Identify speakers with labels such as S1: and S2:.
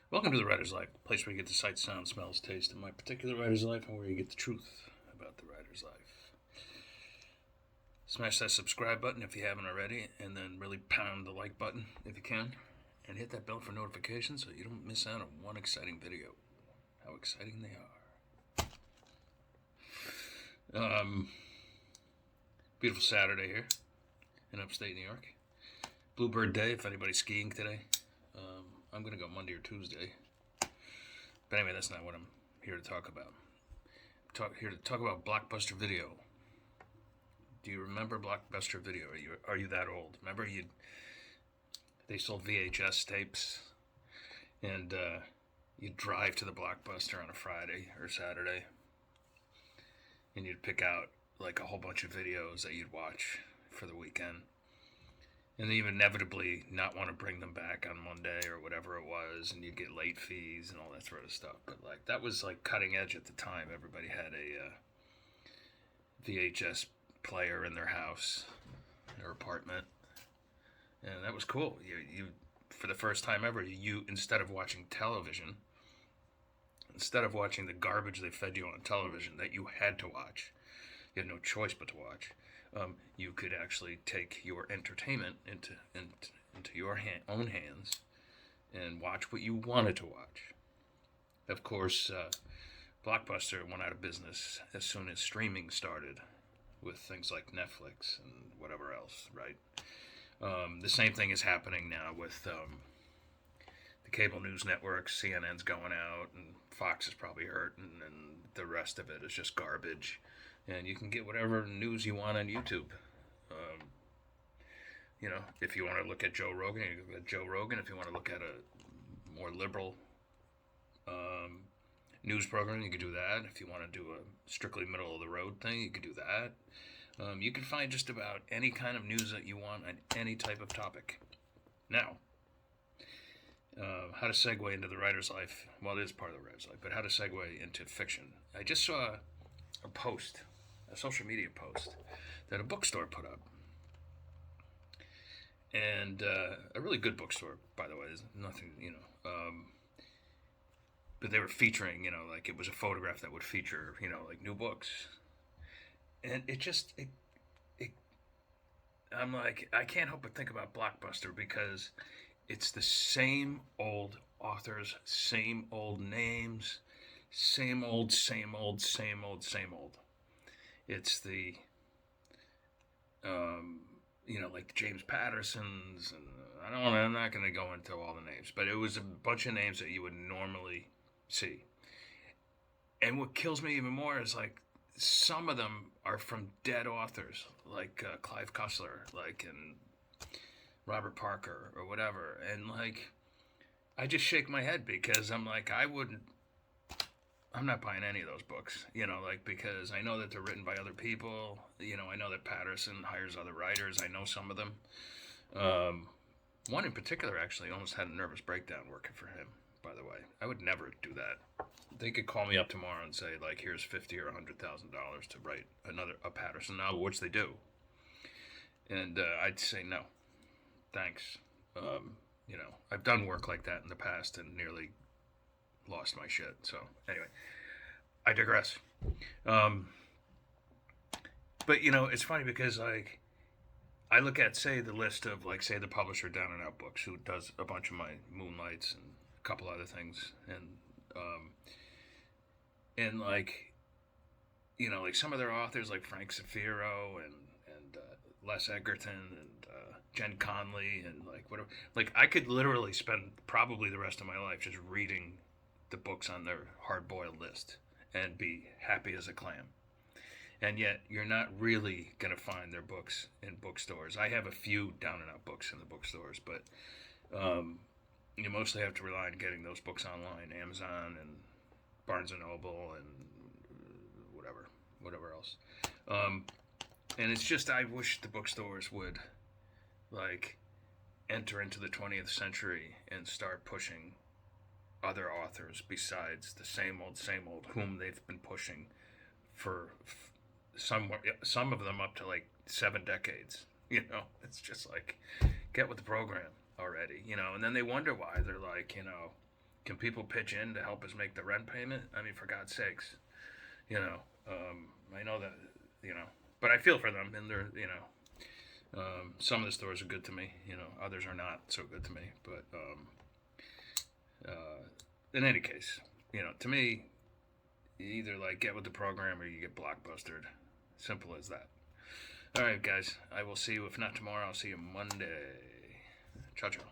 S1: Welcome to the Writer's Life, a place where you get the sight, sound, smells, taste of my particular writer's life and where you get the truth about the writer's life. Smash that subscribe button if you haven't already, and then really pound the like button if you can, and hit that bell for notifications so you don't miss out on one exciting video. How exciting they are. Beautiful Saturday here in upstate New York. Bluebird Day if anybody's skiing today. I'm going to go Monday or Tuesday. But anyway, that's not what I'm here to talk about. Here to talk about Blockbuster Video. Do you remember Blockbuster Video? Are you that old? Remember they sold VHS tapes, and you'd drive to the Blockbuster on a Friday or Saturday, and you'd pick out like a whole bunch of videos that you'd watch for the weekend. And then you inevitably not want to bring them back on Monday or whatever it was, and you'd get late fees and all that sort of stuff. But like that was like cutting edge at the time. Everybody had a VHS player in their house, their apartment, and that was cool. You for the first time ever, you instead of watching television, instead of watching the garbage they fed you on television that you had to watch, you had no choice but to watch. You could actually take your entertainment into your own hands and watch what you wanted to watch. Of course, Blockbuster went out of business as soon as streaming started, with things like Netflix and whatever else, right? The same thing is happening now with the cable news networks. CNN's going out, and Fox is probably hurting, and the rest of it is just garbage. And you can get whatever news you want on YouTube. If you want to look at Joe Rogan, you can look at Joe Rogan. If you want to look at a more liberal news program, you could do that. If you want to do a strictly middle of the road thing, you could do that. You can find just about any kind of news that you want on any type of topic. Now, how to segue into the writer's life. Well, it is part of the writer's life, but how to segue into fiction. I just saw a post, a social media post, that a bookstore put up. And a really good bookstore, by the way. There's nothing, but they were featuring, like it was a photograph that would feature, like new books. And I'm like, I can't help but think about Blockbuster because it's the same old authors, same old names, same old, same old, same old, same old. It's the, like James Patterson's, and I'm not going to go into all the names, but it was a bunch of names that you would normally see. And what kills me even more is like some of them are from dead authors, like Clive Cussler, like and Robert Parker or whatever, and like I just shake my head because I'm like I'm not buying any of those books, because I know that they're written by other people. I know that Patterson hires other writers. I know some of them. One in particular actually almost had a nervous breakdown working for him, by the way. I would never do that. They could call me up tomorrow and say, like, here's $50,000 or $100,000 to write a Patterson novel, which they do. And I'd say no, thanks. I've done work like that in the past and nearly lost my shit. So anyway, I digress. But it's funny because like I look at say the list of like say the publisher Down and Out Books, who does a bunch of my Moonlights and a couple other things, and like like some of their authors like Frank Zafiro and Les Egerton and Jen Conley and like whatever. Like I could literally spend probably the rest of my life just reading the books on their hard-boiled list and be happy as a clam. And yet, you're not really going to find their books in bookstores. I have a few Down and Out Books in the bookstores, but you mostly have to rely on getting those books online, Amazon and Barnes and Noble and whatever else. And it's just, I wish the bookstores would, like, enter into the 20th century and start pushing other authors besides the same old whom they've been pushing for some of them up to like 7 decades. It's just like get with the program already. And then they wonder why they're like Can people pitch in to help us make the rent payment? I mean, for God's sakes, you know. I know that, but I feel for them, and they're, some of the stores are good to me, others are not so good to me. But in any case, to me, you either like get with the program or you get blockbustered. Simple as that. All right, guys. I will see you. If not tomorrow, I'll see you Monday. Ciao, ciao.